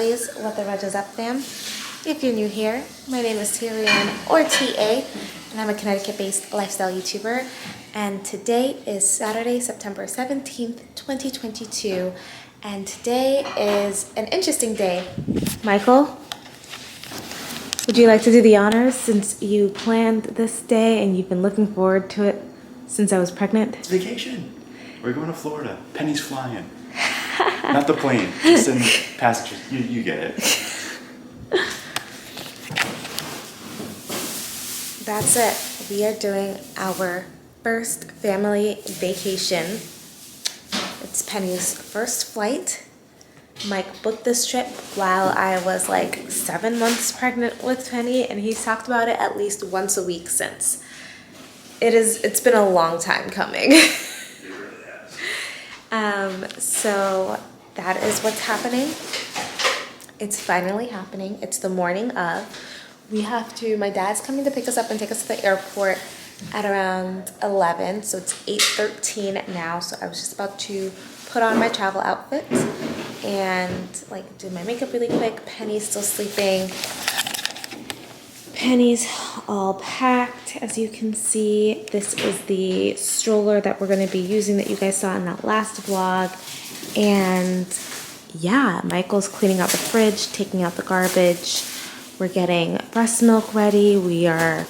Girlies, what the Rudge Fam. If you're new here, my name is Tyrian, or TA, and I'm a Connecticut-based lifestyle YouTuber. And today is Saturday, September 17th, 2022. And today is an interesting day. Michael, would you like to do the honors since you planned this day and you've been looking forward to it since I was pregnant? It's vacation. We're going to Florida. Penny's flying. Not the plane, just in passengers. You get it. That's it. We are doing our first family vacation. It's Penny's first flight. Mike booked this trip while I was like 7 months pregnant with Penny, and he's talked about it at least once a week since. It's been a long time coming. So that is what's happening. It's finally happening. It's the morning of. My dad's coming to pick us up and take us to the airport at around 11. So it's 8:13 now. So I was just about to put on my travel outfit and like do my makeup really quick. Penny's still sleeping. Penny's all packed, as you can see. This is the stroller that we're going to be using that you guys saw in that last vlog. And yeah, Michael's cleaning out the fridge, taking out the garbage. We're getting breast milk ready. We are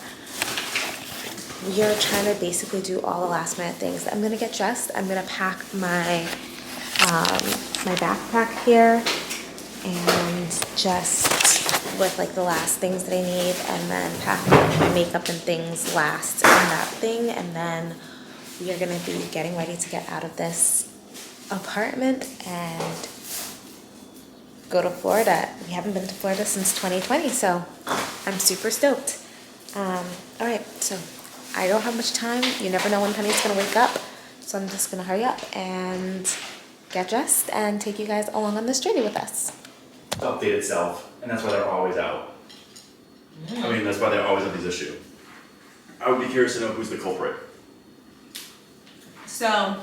trying to basically do all the last minute things. I'm going to get dressed. I'm going to pack my my backpack here and just with like the last things that I need, and then pack my makeup and things last in that thing, and then we are going to be getting ready to get out of this apartment and go to Florida. We haven't been to Florida since 2020, so I'm super stoked. All right, so I don't have much time. You never know when Penny's going to wake up, so I'm just going to hurry up and get dressed and take you guys along on this journey with us. Update itself, and that's why they're always out. I mean, that's why they always have these issues. I would be curious to know who's the culprit. So,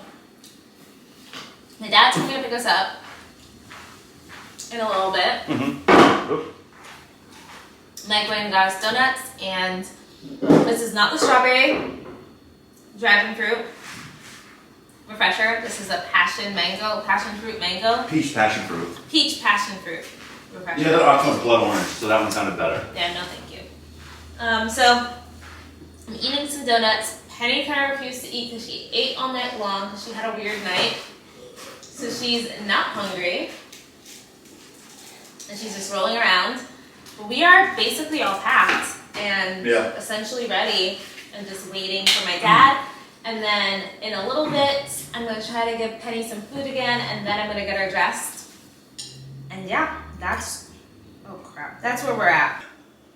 my dad's coming to pick us up in a little bit. Mike went and got us donuts, and this is not the strawberry dragon fruit refresher. This is a passion fruit mango. Peach passion fruit. Peach passion fruit refresher. Yeah, that option was blood orange, so that one sounded better. Yeah, no thank you. So, I'm eating some donuts. Penny kind of refused to eat because she ate all night long because she had a weird night. So she's not hungry. And she's just rolling around. But we are basically all packed and essentially ready and just waiting for my dad. And then in a little bit, I'm going to try to give Penny some food again, and then I'm going to get her dressed. And yeah, that's where we're at.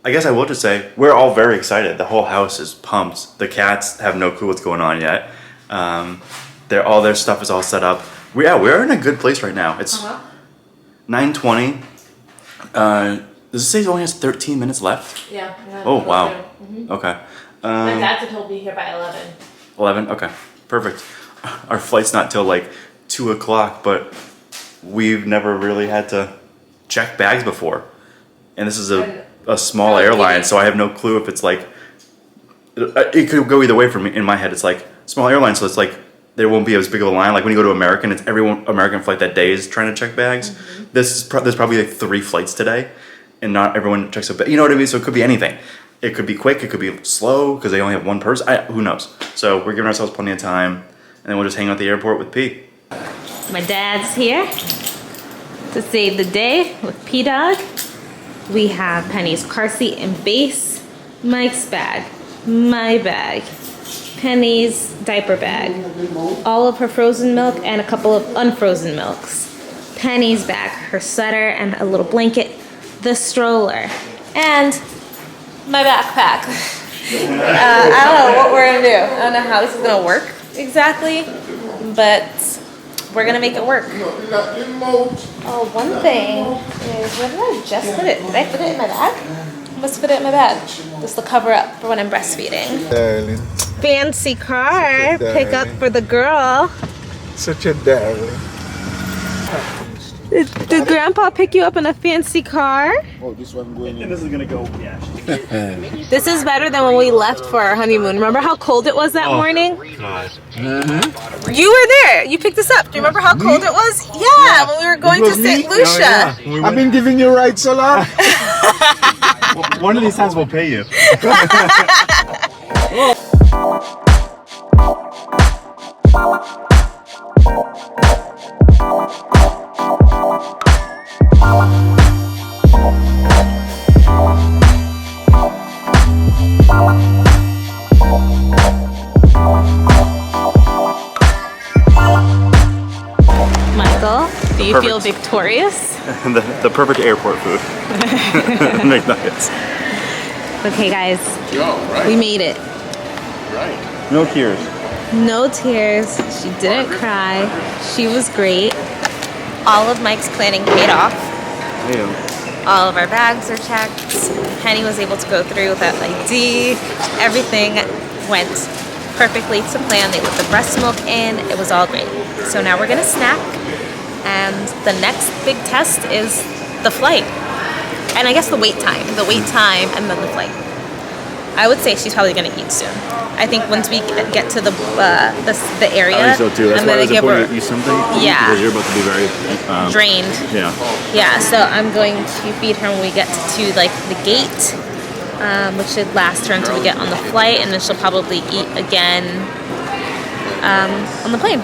I guess I will just say, we're all very excited. The whole house is pumped. The cats have no clue what's going on yet. All their stuff is all set up. We're in a good place right now. It's 9:20. Does it say it only has 13 minutes left? Yeah. Oh, wow. Okay. My dad said he'll be here by 11. 11? Okay. Perfect. Our flight's not till like 2 o'clock, but we've never really had to check bags before. And this is a small airline, so I have no clue if it's like, it could go either way for me. In my head, it's like small airline, so it's like there won't be as big of a line. Like when you go to American, it's everyone American flight that day is trying to check bags. There's probably like 3 flights today, and not everyone checks a bag. You know what I mean? So it could be anything. It could be quick, it could be slow because they only have one person. Who knows? So we're giving ourselves plenty of time, and then we'll just hang out at the airport with P. My dad's here to save the day with P-Dog. We have Penny's car seat and base, Mike's bag, my bag, Penny's diaper bag, all of her frozen milk and a couple of unfrozen milks, Penny's bag, her sweater and a little blanket, the stroller, and my backpack. I don't know what we're gonna do. I don't know how this is gonna work exactly, but we're gonna make it work. Oh, one thing is, where did I just put it? Did I put it in my bag? I must put it in my bag. Just to cover up for when I'm breastfeeding. Darling. Fancy car pickup for the girl. Such a darling. Did Grandpa pick you up in a fancy car? Oh, this one going in. And this is gonna go, yeah. This is better than when we left for our honeymoon. Remember how cold it was that morning? God. You were there. You picked us up. Do you remember how cold it was? Yeah, when we were going to St. Lucia. I've been giving you rides so long. One of these times we'll pay you. Michael, do you feel Perfect. victorious? the perfect airport food. McNuggets. Okay, guys, Right. we made it. Right. No tears. No tears. She didn't cry. She was great. All of Mike's planning paid off. All of our bags are checked. Penny was able to go through with that ID. Everything went perfectly to plan. They let the breast milk in. It was all great. So now we're gonna snack, and the next big test is the flight. And I guess the wait time, and then the flight. I would say she's probably gonna eat soon. I think once we get to the area, I think so too. That's I'm why I gonna was give important her to eat something. Yeah. Because you're about to be very drained. Yeah. Yeah, so I'm going to feed her when we get to like the gate, which should last her until we get on the flight, and then she'll probably eat again on the plane.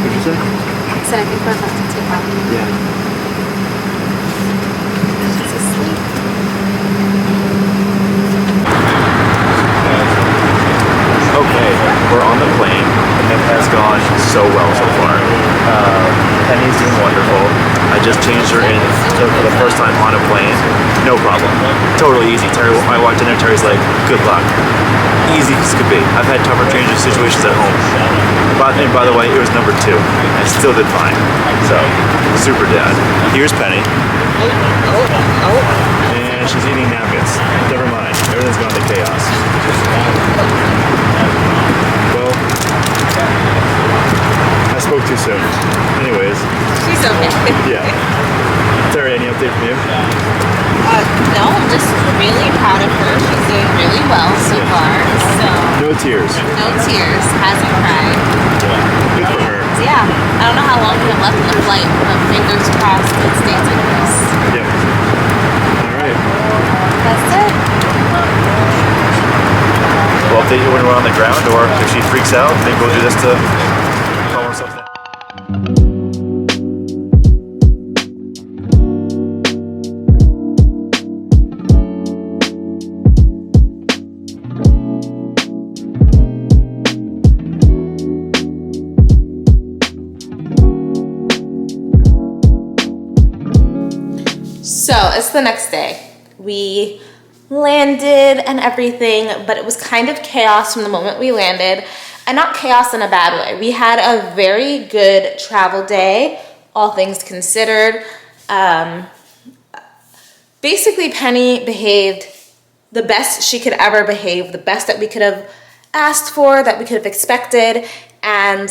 What'd you say? So I think we're about to take off. Yeah. She's asleep. Okay, we're on the plane, and it has gone so well so far. Penny's doing wonderful. I just changed her in for the first time on a plane. No problem. Totally easy. Terry, I walked in there, Terry's like, good luck. Easy as could be. I've had tougher changing situations at home. And by the way, it was number 2. I still did fine. So, super dad. Here's Penny. And she's eating napkins. Never mind. Everything's gone to chaos. Well, I spoke too soon. Anyways, She's okay. yeah. Terry, any update from you? No, I'm just really proud of her. She's doing really well so far. So No tears. no tears, hasn't cried. Good for her. So yeah, I don't know how long we have left in the flight, but fingers crossed it stays like this. Yep. All right. That's it. We'll update you when we're on the ground, or if she freaks out, maybe we'll do this to calm herself down. So it's the next day. We landed and everything, but it was kind of chaos from the moment we landed. And not chaos in a bad way. We had a very good travel day, all things considered. Basically, Penny behaved the best she could ever behave, the best that we could have asked for, that we could have expected. And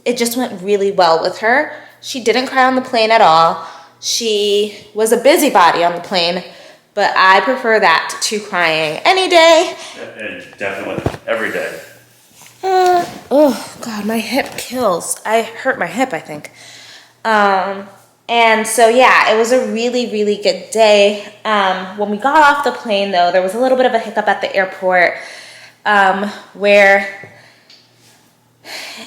it just went really well with her. She didn't cry on the plane at all. She was a busybody on the plane, but I prefer that to crying any day. And definitely every day. Oh God, my hip kills. I hurt my hip, I think. And so yeah, it was a really, really good day. When we got off the plane though, there was a little bit of a hiccup at the airport, where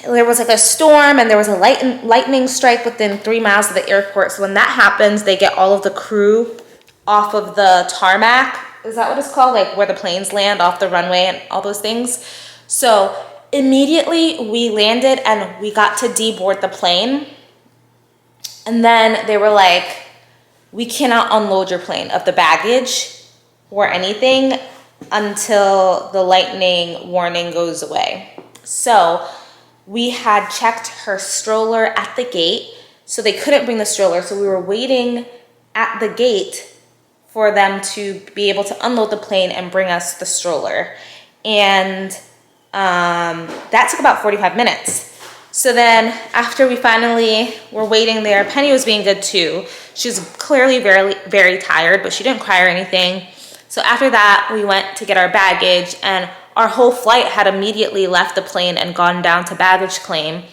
there was like a storm and there was a lightning strike within 3 miles of the airport. So when that happens, they get all of the crew off of the tarmac. Is that what it's called? Like where the planes land off the runway and all those things. So immediately we landed and we got to deboard the plane. And then they were like, we cannot unload your plane of the baggage or anything until the lightning warning goes away. So we had checked her stroller at the gate, so they couldn't bring the stroller. So we were waiting at the gate for them to be able to unload the plane and bring us the stroller. And that took about 45 minutes. So then after we finally were waiting there, Penny was being good too. She was clearly very, very tired, but she didn't cry or anything. So after that, we went to get our baggage, and our whole flight had immediately left the plane and gone down to baggage claim.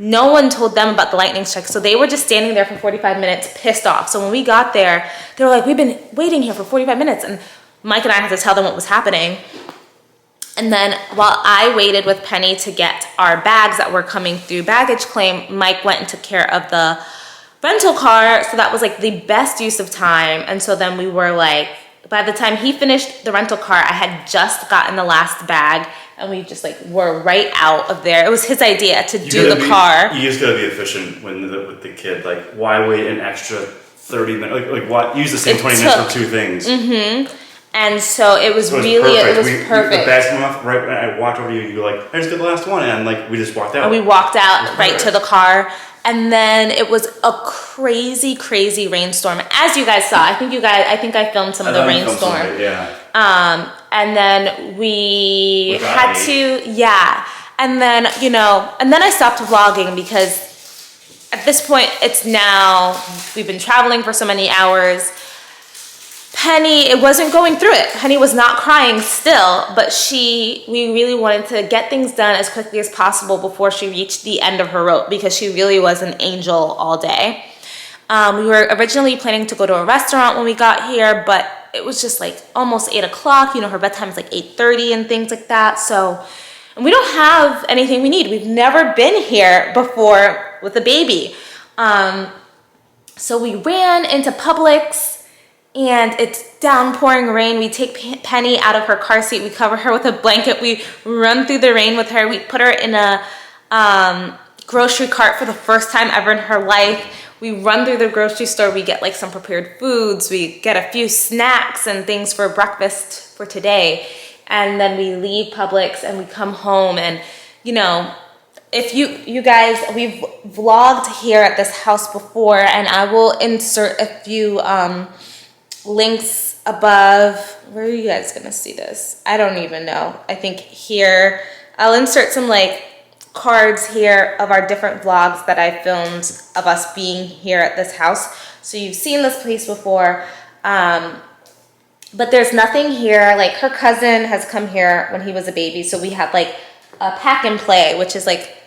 No one told them about the lightning strike, so they were just standing there for 45 minutes pissed off. So when we got there, they were like, we've been waiting here for 45 minutes, and Mike and I had to tell them what was happening. And then while I waited with Penny to get our bags that were coming through baggage claim, Mike went and took care of the rental car. So that was like the best use of time. And so then we were like, by the time he finished the rental car, I had just gotten the last bag, and we just like were right out of there. It was his idea to do the car. You just gotta be efficient with the kid. Like, why wait an extra 30 minutes? Like why use the same 20 minutes for two things? Mm-hmm. And so it was perfect. The bags came off right when I walked over to you. You were like, "I just got the last one," and like we just walked out. And we walked out right to the car, and then it was a crazy, crazy rainstorm, as you guys saw. I think I filmed some of the rainstorm. Yeah. And then we had to, and then and then I stopped vlogging because at this point we've been traveling for so many hours. Penny, it wasn't going through it. Penny was not crying still, but we really wanted to get things done as quickly as possible before she reached the end of her rope, because she really was an angel all day. We were originally planning to go to a restaurant when we got here, but it was just like almost 8 o'clock. Her bedtime is like 8:30 and things like that. So, and we don't have anything we need. We've never been here before with a baby. So we ran into Publix, and it's downpouring rain. We take Penny out of her car seat. We cover her with a blanket. We run through the rain with her. We put her in a grocery cart for the first time ever in her life. We run through the grocery store. We get like some prepared foods. We get a few snacks and things for breakfast for today. And then we leave Publix and we come home. And, if you guys, we've vlogged here at this house before, and I will insert a few links above. Where are you guys gonna see this? I don't even know. I think here I'll insert some like cards here of our different vlogs that I filmed of us being here at this house. So you've seen this place before, but there's nothing here. Like, her cousin has come here when he was a baby, so we had like a pack and play, which is like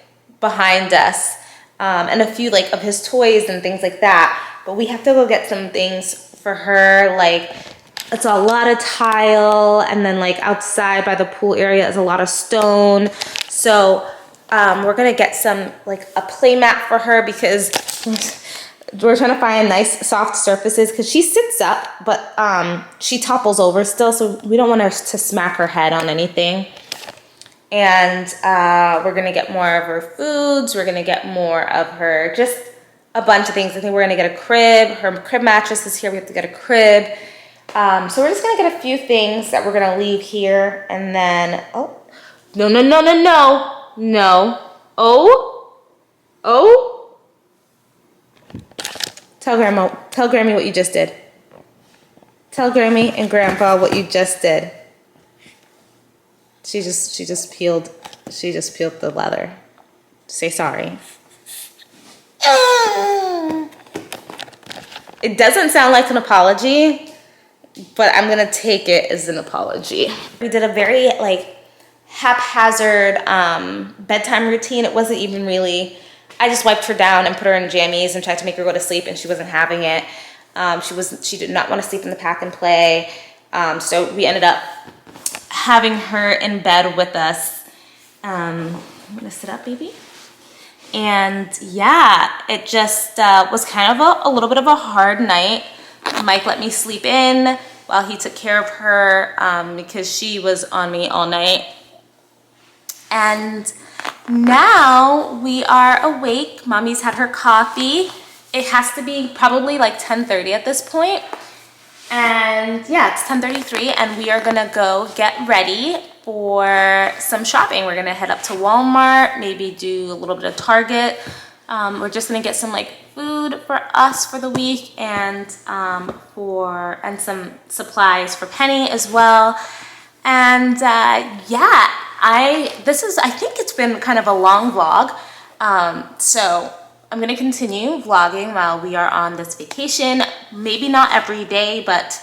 behind us, and a few like of his toys and things like that. But we have to go get some things for her. Like, it's a lot of tile, and then like outside by the pool area is a lot of stone. So we're gonna get some like a play mat for her, because we're trying to find nice soft surfaces, because she sits up, but she topples over still, so we don't want her to smack her head on anything. And we're gonna get more of her foods. We're gonna get more of her, just a bunch of things. I think we're gonna get a crib. Her crib mattress is here. We have to get a crib. So we're just gonna get a few things that we're gonna leave here, and then no. Oh. Tell Grammy what you just did. Tell Grammy and Grandpa what you just did. She just peeled the leather. Say sorry. It doesn't sound like an apology, but I'm gonna take it as an apology. We did a very like haphazard bedtime routine. It wasn't even really, I just wiped her down and put her in jammies and tried to make her go to sleep, and she wasn't having it. She did not want to sleep in the pack and play. So we ended up having her in bed with us. I'm gonna sit up, baby. And yeah, it just was kind of a little bit of a hard night. Mike let me sleep in while he took care of her because she was on me all night. And now we are awake. Mommy's had her coffee. It has to be probably like 10:30 at this point. And yeah, it's 10:33, and we are gonna go get ready for some shopping. We're gonna head up to Walmart, maybe do a little bit of Target, We're just gonna get some like food for us for the week and some supplies for Penny as well. And yeah, I think it's been kind of a long vlog. So I'm gonna continue vlogging while we are on this vacation. Maybe not every day, but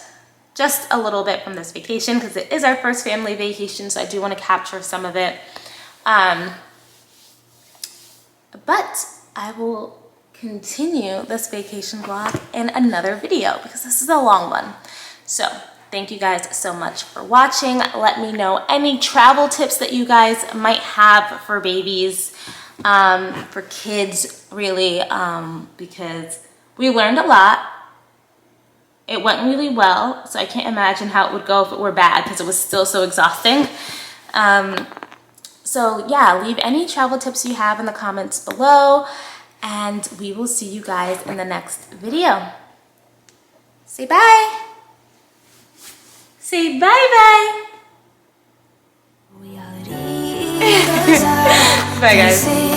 just a little bit from this vacation because it is our first family vacation, so I do want to capture some of it. But I will continue this vacation vlog in another video because this is a long one. So thank you guys so much for watching. Let me know any travel tips that you guys might have for babies, for kids really, because we learned a lot. It went really well, so I can't imagine how it would go if it were bad because it was still so exhausting. So yeah, leave any travel tips you have in the comments below, and we will see you guys in the next video. Say bye. Say bye-bye. Bye, guys.